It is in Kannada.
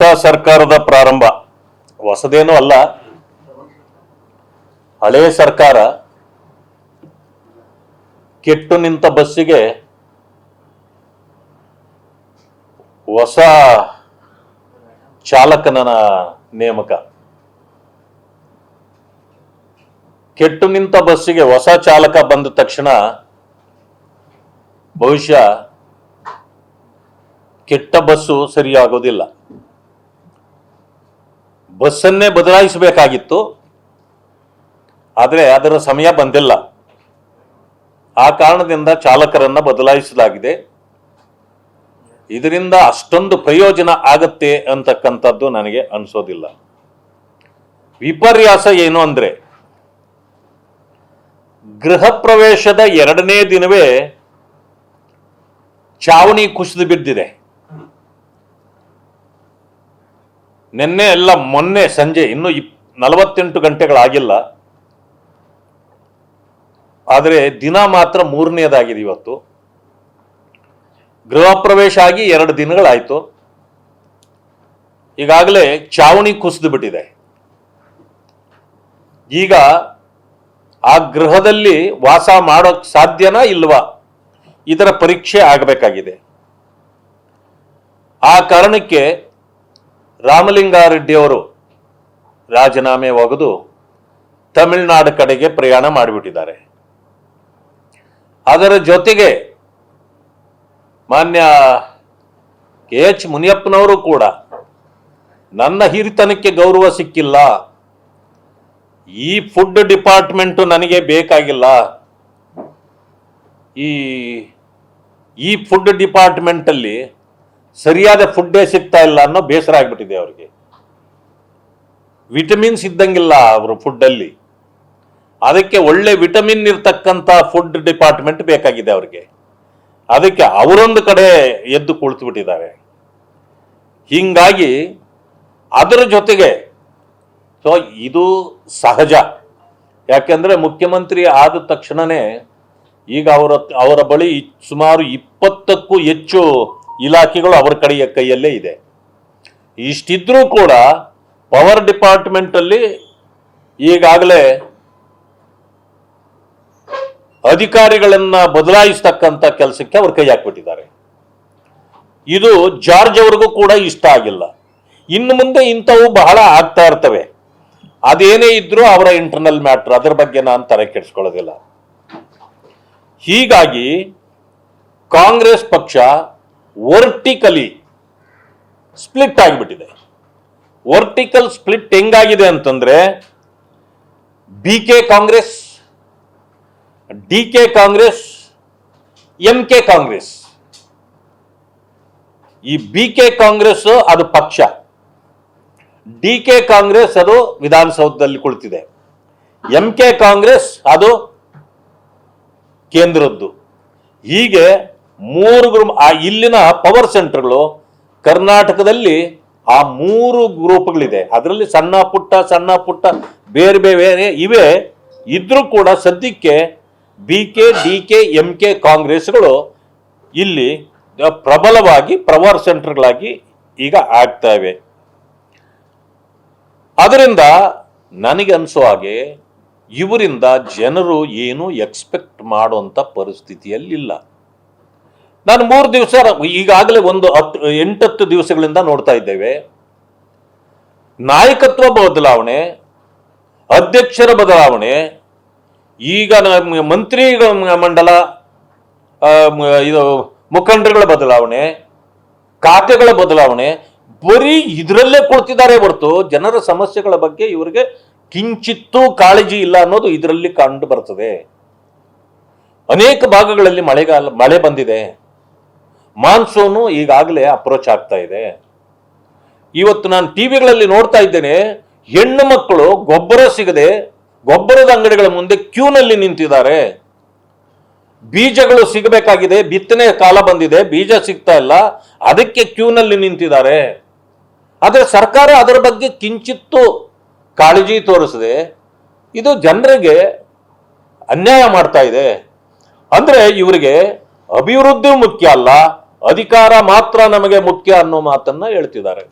ಹೊಸ ಸರ್ಕಾರದ ಪ್ರಾರಂಭ ಹೊಸದೇನೂ ಅಲ್ಲ. ಹಳೆಯ ಸರ್ಕಾರ ಕೆಟ್ಟು ನಿಂತ ಬಸ್ಸಿಗೆ ಹೊಸ ಚಾಲಕನ ನೇಮಕ. ಕೆಟ್ಟು ನಿಂತ ಬಸ್ಸಿಗೆ ಹೊಸ ಚಾಲಕ ಬಂದ ತಕ್ಷಣ ಬಹುಶಃ ಕೆಟ್ಟ ಬಸ್ಸು ಸರಿಯಾಗೋದಿಲ್ಲ. ಬಸ್ಸನ್ನೇ ಬದಲಾಯಿಸಬೇಕಾಗಿತ್ತು, ಆದರೆ ಅದರ ಸಮಯ ಬಂದಿಲ್ಲ. ಆ ಕಾರಣದಿಂದ ಚಾಲಕರನ್ನ ಬದಲಾಯಿಸಲಾಗಿದೆ. ಇದರಿಂದ ಅಷ್ಟೊಂದು ಪ್ರಯೋಜನ ಆಗತ್ತೆ ಅಂತಕ್ಕಂಥದ್ದು ನನಗೆ ಅನಿಸೋದಿಲ್ಲ. ವಿಪರ್ಯಾಸ ಏನು ಅಂದ್ರೆ, ಗೃಹ ಪ್ರವೇಶದ 2ನೇ ದಿನವೇ ಚಾವಣಿ ಕುಸಿದು ಬಿದ್ದಿದೆ. ನಿನ್ನೆ ಎಲ್ಲ ಮೊನ್ನೆ ಸಂಜೆ, ಇನ್ನು 48 ಗಂಟೆಗಳಾಗಿಲ್ಲ, ಆದರೆ ದಿನ ಮಾತ್ರ 3ನೇದಾಗಿದೆ. ಇವತ್ತು ಗೃಹ ಪ್ರವೇಶ ಆಗಿ 2 ದಿನಗಳಾಯ್ತು, ಈಗಾಗಲೇ ಚಾವಣಿ ಕುಸಿದು ಬಿಟ್ಟಿದೆ. ಈಗ ಆ ಗೃಹದಲ್ಲಿ ವಾಸ ಮಾಡೋಕ್ ಸಾಧ್ಯನಾ ಇಲ್ವಾ, ಇದರ ಪರೀಕ್ಷೆ ಆಗಬೇಕಾಗಿದೆ. ಆ ಕಾರಣಕ್ಕೆ ರಾಮಲಿಂಗಾರೆಡ್ಡಿ ಅವರು ರಾಜೀನಾಮೆ ಒಗೆದು ತಮಿಳುನಾಡು ಕಡೆಗೆ ಪ್ರಯಾಣ ಮಾಡಿಬಿಟ್ಟಿದ್ದಾರೆ. ಅದರ ಜೊತೆಗೆ ಮಾನ್ಯ KH ಮುನಿಯಪ್ಪನವರು ಕೂಡ ನನ್ನ ಹಿರಿತನಕ್ಕೆ ಗೌರವ ಸಿಕ್ಕಿಲ್ಲ, ಈ ಫುಡ್ ಡಿಪಾರ್ಟ್ಮೆಂಟ್ ನನಗೆ ಬೇಕಾಗಿಲ್ಲ, ಈ ಫುಡ್ ಡಿಪಾರ್ಟ್ಮೆಂಟ್ ಅಲ್ಲಿ ಸರಿಯಾದ ಫುಡ್ಡೇ ಸಿಗ್ತಾ ಇಲ್ಲ ಅನ್ನೋ ಬೇಸರ ಆಗ್ಬಿಟ್ಟಿದೆ ಅವರಿಗೆ. ವಿಟಮಿನ್ಸ್ ಇದ್ದಂಗಿಲ್ಲ ಅವರು ಫುಡ್ ಅಲ್ಲಿ, ಅದಕ್ಕೆ ಒಳ್ಳೆ ವಿಟಮಿನ್ ಇರ್ತಕ್ಕಂಥ ಫುಡ್ ಡಿಪಾರ್ಟ್ಮೆಂಟ್ ಬೇಕಾಗಿದೆ ಅವರಿಗೆ. ಅದಕ್ಕೆ ಅವರೊಂದು ಕಡೆ ಎದ್ದು ಕುಳಿತು ಬಿಟ್ಟಿದ್ದಾರೆ. ಹೀಗಾಗಿ ಅದರ ಜೊತೆಗೆ ಇದು ಸಹಜ. ಯಾಕೆಂದ್ರೆ ಮುಖ್ಯಮಂತ್ರಿ ಆದ ತಕ್ಷಣನೇ ಈಗ ಅವರ ಬಳಿ ಸುಮಾರು 20ಕ್ಕೂ ಹೆಚ್ಚು ಇಲಾಖೆಗಳು ಅವರ ಕೈಯಲ್ಲೇ ಇದೆ. ಇಷ್ಟಿದ್ರೂ ಕೂಡ ಪವರ್ ಡಿಪಾರ್ಟ್ಮೆಂಟ್ ಅಲ್ಲಿ ಈಗಾಗಲೇ ಅಧಿಕಾರಿಗಳನ್ನ ಬದಲಾಯಿಸ್ತಕ್ಕಂಥ ಕೆಲಸಕ್ಕೆ ಅವ್ರ ಕೈ ಹಾಕ್ಬಿಟ್ಟಿದ್ದಾರೆ. ಇದು ಜಾರ್ಜ್ ಅವ್ರಿಗೂ ಕೂಡ ಇಷ್ಟ ಆಗಿಲ್ಲ. ಇನ್ನು ಮುಂದೆ ಇಂಥವು ಬಹಳ ಆಗ್ತಾ ಇರ್ತವೆ. ಅದೇನೇ ಇದ್ರೂ ಅವರ ಇಂಟರ್ನಲ್ ಮ್ಯಾಟರ್, ಅದರ ಬಗ್ಗೆ ನಾನು ತಲೆ ಕೆಡಿಸ್ಕೊಳ್ಳೋದಿಲ್ಲ. ಹೀಗಾಗಿ ಕಾಂಗ್ರೆಸ್ ಪಕ್ಷ ವರ್ಟಿಕಲಿ ಸ್ಪ್ಲಿಟ್ ಆಗಿಬಿಟ್ಟಿದೆ. ವರ್ಟಿಕಲ್ ಸ್ಪ್ಲಿಟ್ ಹೆಂಗಾಗಿದೆ ಅಂತಂದ್ರೆ, BK Congress, DK Congress, MK Congress. ಈ BK ಕಾಂಗ್ರೆಸ್ ಅದು ಪಕ್ಷ, DK ಕಾಂಗ್ರೆಸ್ ಅದು ವಿಧಾನಸೌಧದಲ್ಲಿ ಕುಳಿತಿದೆ, MK ಕಾಂಗ್ರೆಸ್ ಅದು ಕೇಂದ್ರದ್ದು. ಹೀಗೆ 3 ಇಲ್ಲಿನ ಪವರ್ ಸೆಂಟರ್ಗಳು ಕರ್ನಾಟಕದಲ್ಲಿ ಆ 3 ಗ್ರೂಪ್ಗಳಿದೆ. ಅದರಲ್ಲಿ ಸಣ್ಣ ಪುಟ್ಟ ಬೇರೆ ಬೇರೆ ಇವೆ ಇದ್ರೂ ಕೂಡ ಸದ್ಯಕ್ಕೆ BK, DK, MK ಕಾಂಗ್ರೆಸ್ಗಳು ಇಲ್ಲಿ ಪ್ರಬಲವಾಗಿ ಪವರ್ ಸೆಂಟರ್ಗಳಾಗಿ ಈಗ ಆಗ್ತಾ ಇವೆ. ಅದರಿಂದ ನನಗೆ ಅನಿಸೋ ಹಾಗೆ ಇವರಿಂದ ಜನರು ಏನು ಎಕ್ಸ್ಪೆಕ್ಟ್ ಮಾಡುವಂತ ಪರಿಸ್ಥಿತಿಯಲ್ಲಿಲ್ಲ. ನಾನು 3 ದಿವಸ ಈಗಾಗಲೇ 8-10 ದಿವಸಗಳಿಂದ ನೋಡ್ತಾ ಇದ್ದೇವೆ. ನಾಯಕತ್ವ ಬದಲಾವಣೆ, ಅಧ್ಯಕ್ಷರ ಬದಲಾವಣೆ, ಈಗ ಮಂತ್ರಿ ಮಂಡಲ ಇದು ಮುಖಂಡರುಗಳ ಬದಲಾವಣೆ, ಖಾತೆಗಳ ಬದಲಾವಣೆ, ಬರೀ ಇದರಲ್ಲೇ ಕೊಡ್ತಿದ್ದಾರೆ ಹೊರತು ಜನರ ಸಮಸ್ಯೆಗಳ ಬಗ್ಗೆ ಇವರಿಗೆ ಕಿಂಚಿತ್ತೂ ಕಾಳಜಿ ಇಲ್ಲ ಅನ್ನೋದು ಇದರಲ್ಲಿ ಕಂಡು ಬರ್ತದೆ. ಅನೇಕ ಭಾಗಗಳಲ್ಲಿ ಮಳೆ ಬಂದಿದೆ, ಮಾನ್ಸೂನು ಈಗಾಗಲೇ ಅಪ್ರೋಚ್ ಆಗ್ತಾ ಇದೆ. ಇವತ್ತು ನಾನು ಟಿವಿಗಳಲ್ಲಿ ನೋಡ್ತಾ ಇದ್ದೇನೆ, ಹೆಣ್ಣು ಮಕ್ಕಳು ಗೊಬ್ಬರ ಸಿಗದೆ ಗೊಬ್ಬರದ ಅಂಗಡಿಗಳ ಮುಂದೆ ಕ್ಯೂನಲ್ಲಿ ನಿಂತಿದ್ದಾರೆ. ಬೀಜಗಳು ಸಿಗಬೇಕಾಗಿದೆ, ಬಿತ್ತನೆ ಕಾಲ ಬಂದಿದೆ, ಬೀಜ ಸಿಗ್ತಾ ಇಲ್ಲ, ಅದಕ್ಕೆ ಕ್ಯೂನಲ್ಲಿ ನಿಂತಿದ್ದಾರೆ. ಆದರೆ ಸರ್ಕಾರ ಅದರ ಬಗ್ಗೆ ಕಿಂಚಿತ್ತು ಕಾಳಜಿ ತೋರಿಸದೆ ಇದು ಜನರಿಗೆ ಅನ್ಯಾಯ ಮಾಡ್ತಾ ಇದೆ. ಅಂದ್ರೆ ಇವರಿಗೆ ಅಭಿವೃದ್ಧಿ ಮುಖ್ಯ ಅಲ್ಲ, ಅಧಿಕಾರ ಮಾತ್ರ ನಮಗೆ ಮುಖ್ಯ ಅನ್ನೋ ಮಾತನ್ನ ಹೇಳ್ತಿದ್ದಾರೆ.